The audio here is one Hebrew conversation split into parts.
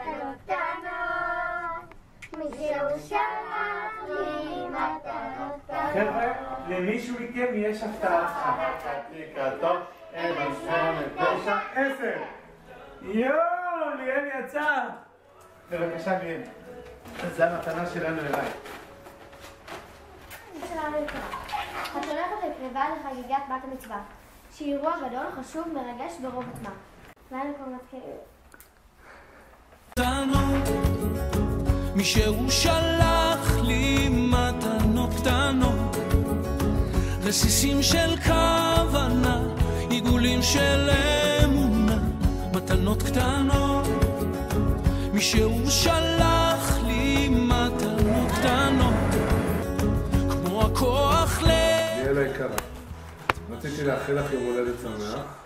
מתנות קטנות, מישהו שלח לי מתנות קטנות. חבר'ה, למישהו מכם יש הפתעה. טוב, 8, 9, 10. יואו, ליאל יצא. בבקשה ליאל. זו המתנה שלנו אליי. שלנו יקרה. את הולכת לקרבה לחגיגת בת המצווה, שהיא אירוע גדול, חשוב, מרגש ברוב עוצמה. ואנו כבר מתחילים. מישהו שלח לי מתנות קטנות, רסיסים של כוונה, עיגולים של אמונה, מתנות קטנות. מישהו שלח לי מתנות קטנות, כמו הכוח ליאל היקרה, רציתי לאחל לך יום הולדת שמח.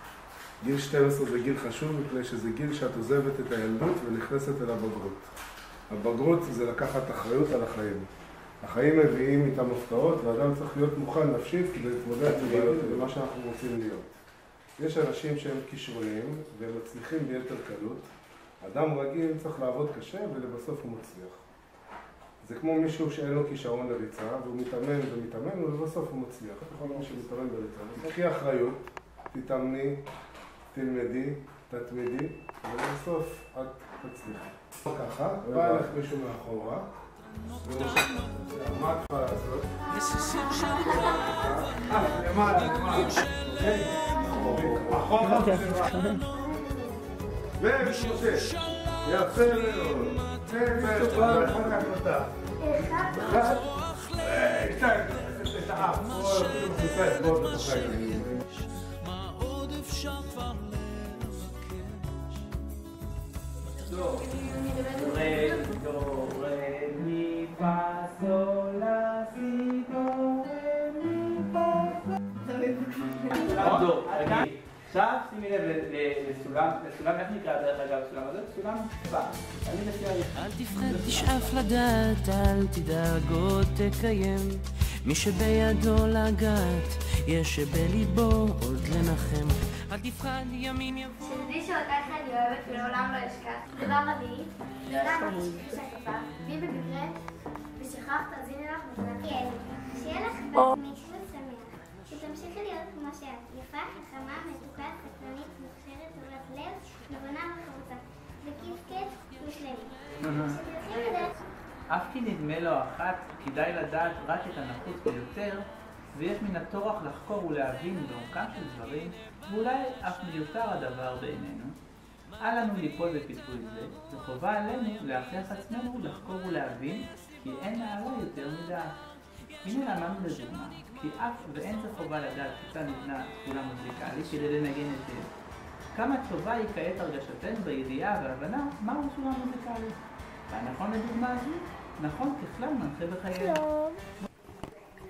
גיל 12 זה גיל חשוב מפני שזה גיל שאת עוזבת את הילדות ונכנסת אל הבגרות. הבגרות זה לקחת אחריות על החיים. החיים מביאים איתם הפתעות ואדם צריך להיות מוכן נפשית כדי להתמודד עם בעיות במה שאנחנו רוצים להיות. יש אנשים שהם כישרוניים והם מצליחים ביתר קלות. אדם רגיל צריך לעבוד קשה ולבסוף הוא מצליח. זה כמו מישהו שאין לו כישרון לריצה והוא מתאמן ומתאמן ולבסוף הוא מצליח. יכול להיות שמתאמן בריצה. תקחי אחריות, תתאמני, תלמדי, תתמידי ובסוף את תצליחי. ככה, בא לך מישהו מאחורה. מה את יכולה לעשות? למעלה. אחורה. ומשושש. יפה מאוד. תקבל אחר כך אותה. אחד. שתיים. את האף. מה עוד אפשר כבר לבקש? דו, מי, פה, סול, לה, סי, דו, מי, פה, סול. דו, תגיד. עכשיו שימי לב לסולם, איך נקרא דרך אגב סולם הזה? סולם צבא. אני מציע לי. אל תפחד, תשאף לדעת, אל תדאג עוד תקיים. מי שבידו לגעת, יש שבליבו עוד לנחם. אל תפחד, ימים יבוא. שתדעי שאותך אני אוהבת ולעולם לא אשכח. דבר רביעי, לעולם תשכחי שהכפה, והיא במקרה, ושכחת, תאזיני לך מתנת. שיהיה לך בת מצווה שמח. שתמשיכי להיות כמו שאת, יפה, חכמה, מתוקה, סקרנית, מוכשרת, טובת לב, נבונה וחרוצה, וכיף כיף ושלילית. שתלכי בדרך. אף כי נדמה לו אחת, כדאי לדעת רק את הנחוץ ביותר, ויש מן הטורח לחקור ולהבין בעומקם של דברים, ואולי אף מיותר הדבר בעינינו. אל לנו ליפול בפיתוי זה, וחובה עלינו להכריח עצמנו לחקור ולהבין, כי אין נעלה יותר מדעת. הנה למדנו לדוגמה, כי אף ואין זה חובה לדעת כיצד נבנה תכונה מוזיקלית כדי לנגן היטב. כמה טובה היא כעת הרגשתנו בידיעה והבנה מהו תכונה מוזיקלית. והנכון לדוגמה הזו, נכון ככלל מנחה בחיינו. שלום.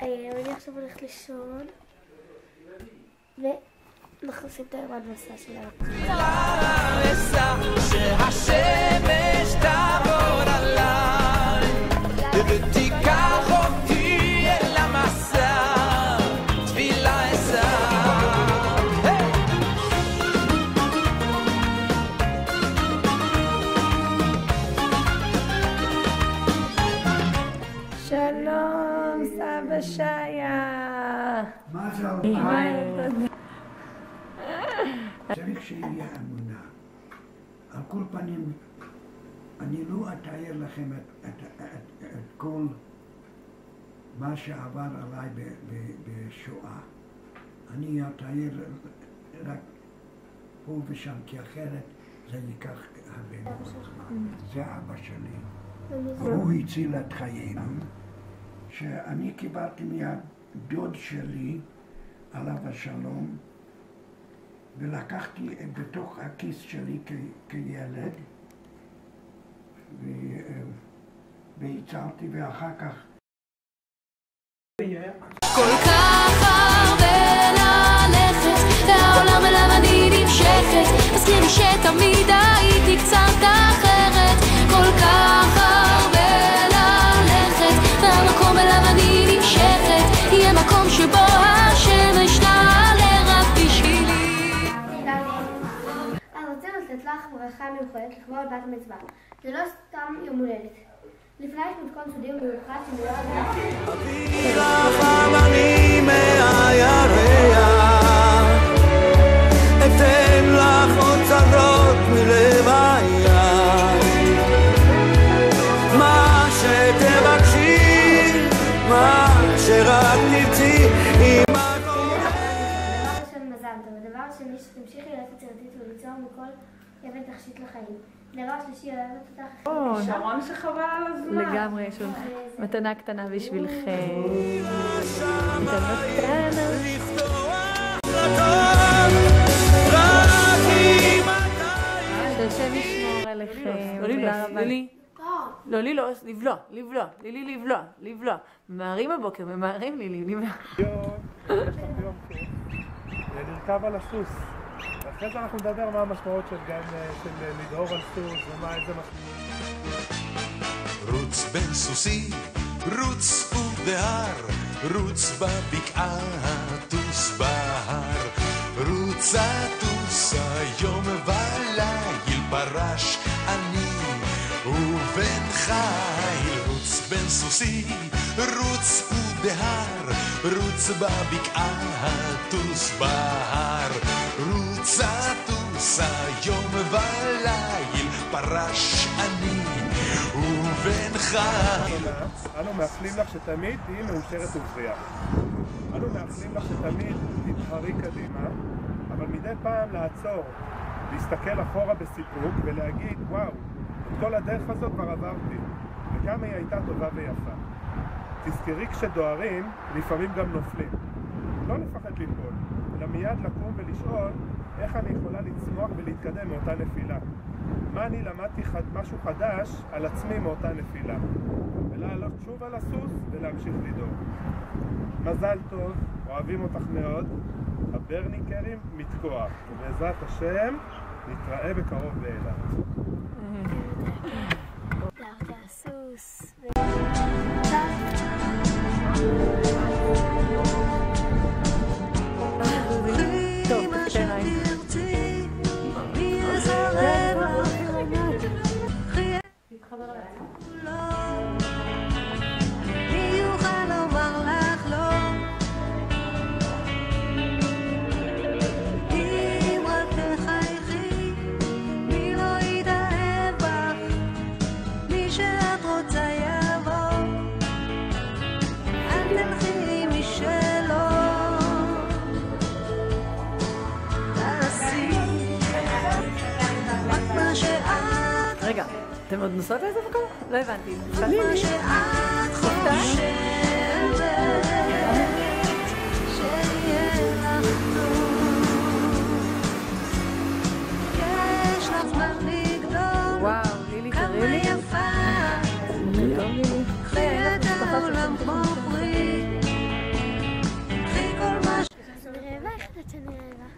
אני עכשיו הולכת לישון, ואנחנו עושים את היומן מסע שלנו. שהשמש תעבור עליי ותיקח אותי אל המסע, תפילה אשא. שלום, סבא שיה. מה זה צריך שיהיה אמונה. על כל פנים, אני לא אתאר לכם את כל מה שעבר עליי בשואה. אני אתאר רק פה ושם, כי אחרת זה ייקח הרבה מאוד זמן. זה אבא שלי. הוא הציל את חיינו, שאני קיבלתי מהדוד שלי, עליו השלום, ולקחתי בתוך הכיס שלי כילד, והצלתי, ואחר כך כל כך הרבה ללכת, והעולם אליו אני נמשכת, מזכיר לי שתמיד הייתי קצת אחרת. כל כך הרבה ללכת, והמקום אליו אני נמשכת, יהיה מקום שבו השמש תעלה רק בשבילי. אני רוצה לתת לך לך ברכה מיוחדת לכבוד בת המצווה. זה לא סתם יום הולדת. לפני יש מתכון סודי ומיוחד שמיועד לך. אביא לך אבנים מהירח, אתן לך אוצרות מלב הים, מה שתבקשי, מה שרק תרצי, אם את דבר ראשון מזל טוב, ודבר שני שתמשיכי להיות יצירתית וליצור מכל אבן תכשיט לחיים. דבר שלישי אוהבת אותך. שרון שחבל על הזמן. לגמרי, יש לנו מתנה קטנה בשבילכם. מתנה קטנה. שהשם ישמור עליכם. תודה רבה. לא, לי לא, לבלוע. ממהרים הבוקר, ממהרים לי. לרכב על הסוס. ואחרי זה אנחנו נדבר מה המשמעות של לדהור על סוס ומה איזה משמעות. רוץ בין סוסי, רוץ ובהר, רוץ בבקעה, טוס בהר. רוץ הטוס היום וליל, פרש אני ובן חיל. רוץ בין סוסי, רוץ ובהר, רוץ בבקעה, טוס בהר. רוץ הטוס היום וליל, פרש אני ובן חיל. אנו מאחלים לך שתמיד תהיי מאושרת ובריאה. אנו מאחלים לך שתמיד תתחרי קדימה, אבל מדי פעם לעצור, להסתכל אחורה בסיפוק ולהגיד, וואו, את כל הדרך הזאת כבר עברתי, וכמה היא הייתה טובה ויפה. תזכרי כשדוהרים, לפעמים גם נופלים. לא לפחד ליפול, אלא מיד לקום ולשאול איך אני יכולה לצמוח ולהתקדם מאותה נפילה. מה אני למדתי משהו חדש על עצמי מאותה נפילה. ולעלות שוב על הסוס ולהמשיך לדור. מזל טוב, אוהבים אותך מאוד. הברניקרים מתקוע. ובעזרת השם, נתראה בקרוב באילת. לעלות על הסוס. טוב, תקטניים. תתחבר עליי. מי יוכל לומר לך לא, אם רק תחייכי, מי לא יתאהב בך, מי שאת רוצה יבוא, אל תלכי משלו, תעשי רק מה שאת. רגע, אתם עוד נוסעות לאיזה מקום? לא הבנתי. מה שאת חושבת שיהיה לך טוב, יש לך זמן לגדול, וואו, לילי כמה תראי לי. יפה, קחי את העולם כמו פרי, קחי כל מה אני רעבה, איך אתה שאני רעבה?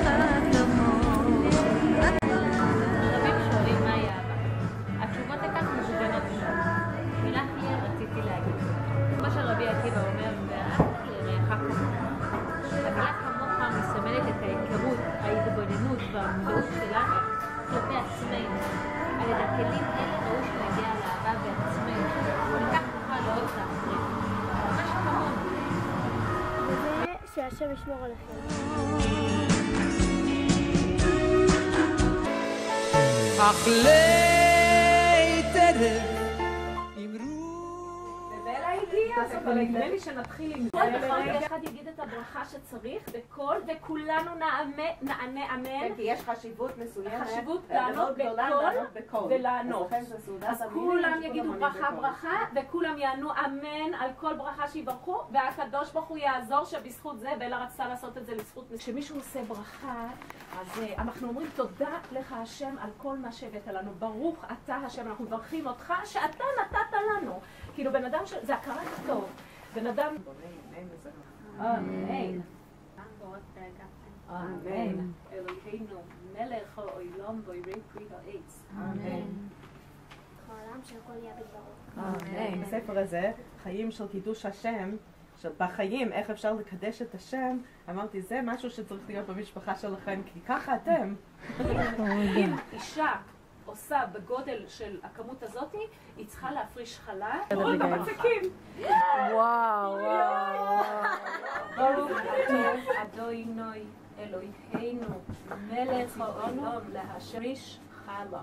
שחת כמוך. רבים שואלים מהי אהבה. התשובות לכך מגוונות מאוד. מילה תהיה רציתי להגיד. כמו שרבי עקיבא אומר, ואהבת לרעך כמוך. המילה כמוך מסמלת את ההיכרות, ההתבוננות והמודעות שלנו כלפי עצמנו. על ידי הכלים אלה ראוי שנגיע לאהבה בעצמנו, וכך נוכל לאהוב את האחרים. ממש כמונו. וזה שהשם ישמור עליכם. אך ליתרם ובלה הגיעה, אבל נדמה לי שנתחיל עם זה. כל אחד יגיד את הברכה שצריך בקול, וכולנו נענה אמן. כי יש חשיבות מסוימת, חשיבות לענות בקול ולענות. אז כולם יגידו ברכה, וכולם יענו אמן על כל ברכה שיברכו, והקדוש ברוך הוא יעזור שבזכות זה, בלה רצתה לעשות את זה לזכות. כשמישהו עושה ברכה, אז אנחנו אומרים תודה לך השם על כל מה שהבאת לנו. ברוך אתה השם, אנחנו מברכים אותך שאתה נתת לנו. כאילו בן אדם זה הכרת הטוב. בן אדם... אמן. אמן. אלוהינו מלך העולם וירא פרי העץ. אמן. העולם שהכל יהיה בדברו. בספר הזה, חיים של קידוש השם, עכשיו, בחיים, איך אפשר לקדש את השם? אמרתי, זה משהו שצריך להיות במשפחה שלכם, כי ככה אתם. אם אישה עושה בגודל של הכמות הזאת, היא צריכה להפריש חלה בבצקים. וואו, וואו. אדוני אלוהינו, מלך העולם, להשריש חלה.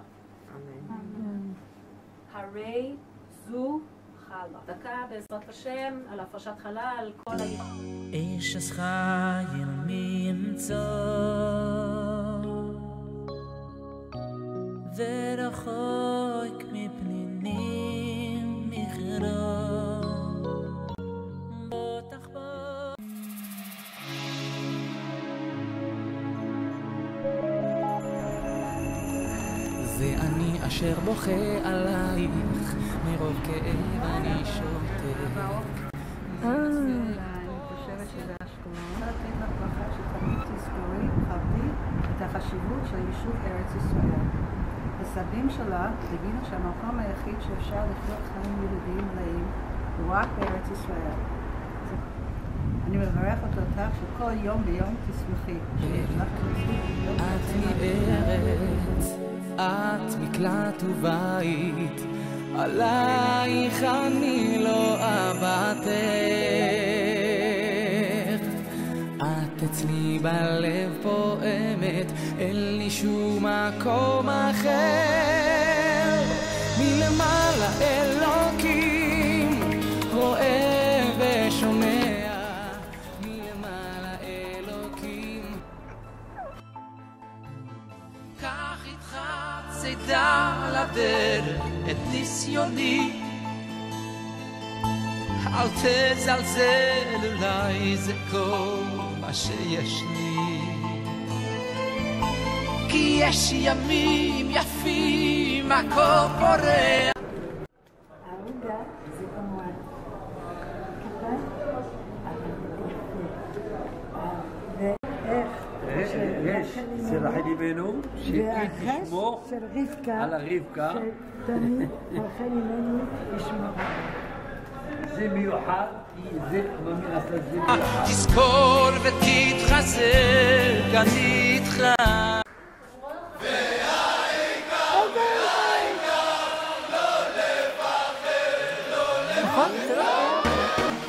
הרי זו חלה. דקה בעזרת השם על הפרשת חלה, על כל איש אס חייל מי ימצא ורחוק מפנינים מחרום בוטח בו זה אני אשר בוכה עלייך מרוב כאב אני שותק אני חושבת שזה אשכנון. אני רוצה לתת לך ברכה שתמיד תזכורי, תכבדי את החשיבות של יישוב ארץ ישראל. הסבים שלך הבינו שהמקום היחיד שאפשר לחיות חיים יהודיים מלאים הוא רק בארץ ישראל. אני מברכת אותך שכל יום ביום תשמחי. את מארץ, את מקלט ובית, עלייך אני לא אוותר. את אצלי בלב פועמת, אין לי שום מקום אחר. מלמעלה אלוקים רואה ושומע, מלמעלה אלוקים. קח איתך צידה לדרך את ניסיוני, אל תזלזל, אולי זה כל מה שיש לי, כי יש ימים יפים הכל פורח. העוגה זה כמובן קטן, אבל יפה. יש אצל רחל אימנו שהיא תשמור על רבקה שתמיד רחל אימנו ישמור. זה מיוחד, כי זה מאמין עשה זה מיוחד. תזכור ותתחזק, אני איתך.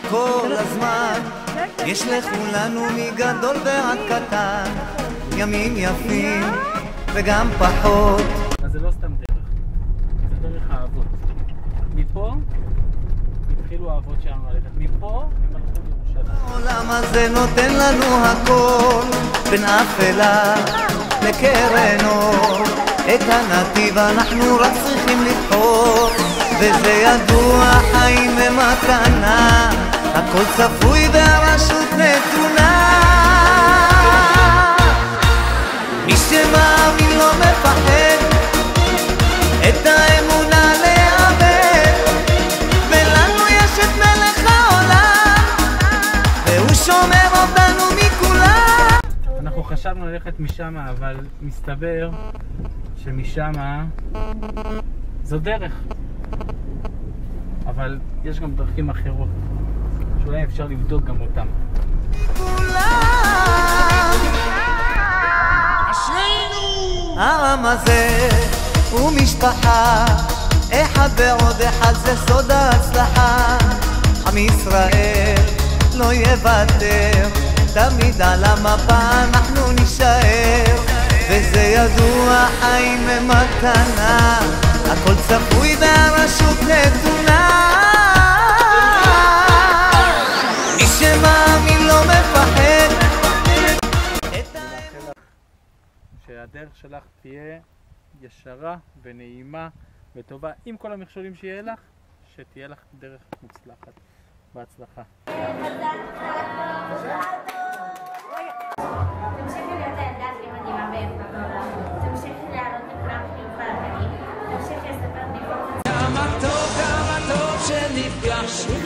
כל הזמן יש לכולנו מגדול ועד קטן, ימים יפים וגם פחות. אז זה לא סתם דרך, זה דרך האבות. מפה התחילו האבות שלנו ללכת, מפה הם הלכו לירושלים. העולם הזה נותן לנו הכל, בין אפלה לקרן אור, את הנתיב אנחנו רק צריכים לבחור, וזה ידוע חיים ומתנה, הכל צפוי והרשות נתונה. מי שמאמין לא מפחד, את האמונה לאבד, ולנו יש את מלך העולם, והוא שומר אותנו מכולם. אנחנו חשבנו ללכת משם, אבל מסתבר שמשם זו דרך, אבל יש גם דרכים אחרות שאולי אפשר לבדוק גם אותם. העם הזה הוא משפחה, אחד ועוד אחד זה סוד ההצלחה. עם ישראל לא יוותר, תמיד על המפה אנחנו נשאר, וזה ידוע חיים ומתנה, הכל צפוי והרשות נתונה. מי שמאמין לא מפחד. שהדרך שלך תהיה ישרה ונעימה וטובה, עם כל המכשולים שיהיה לך, שתהיה לך דרך מוצלחת. בהצלחה. תמשיכי להיות הילדה הכי מדהימה ויפה בעולם. תמשיכי להעלות לכולם חיוך על הפנים. תמשיכי לספר בדיחות. כמה טוב שנפגשנו,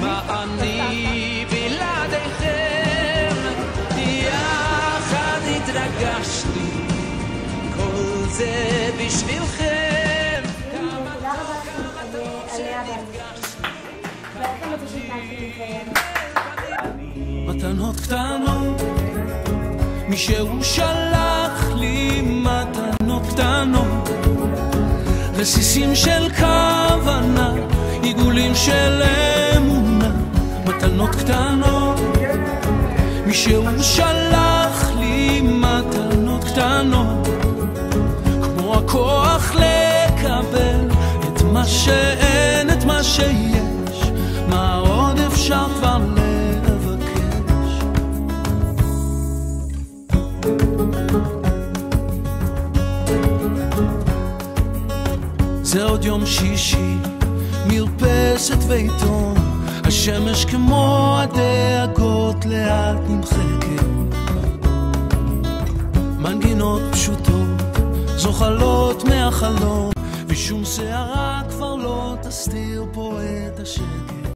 מה אני בלעדיכם, יחד התרגשנו, כל זה בשבילכם. תודה רבה לכם עליה ועל זה. ואתם מתושבים להתחיל להתקיים. מתנות קטנות, מישהו שלח לי מתנות קטנות, רסיסים של כוונה, עיגולים של אמונה, מתנות קטנות, מישהו שלח לי מתנות קטנות, כמו הכוח לקבל את מה שאין, את מה שיש, מה עוד אפשר כבר לבקש. זה עוד יום שישי, מרפסת ועיתון, השמש כמו הדאגות לאט נמחקת, מנגינות פשוטות זוחלות מהחלום, ושום שערה כבר לא תסתיר פה את השקט.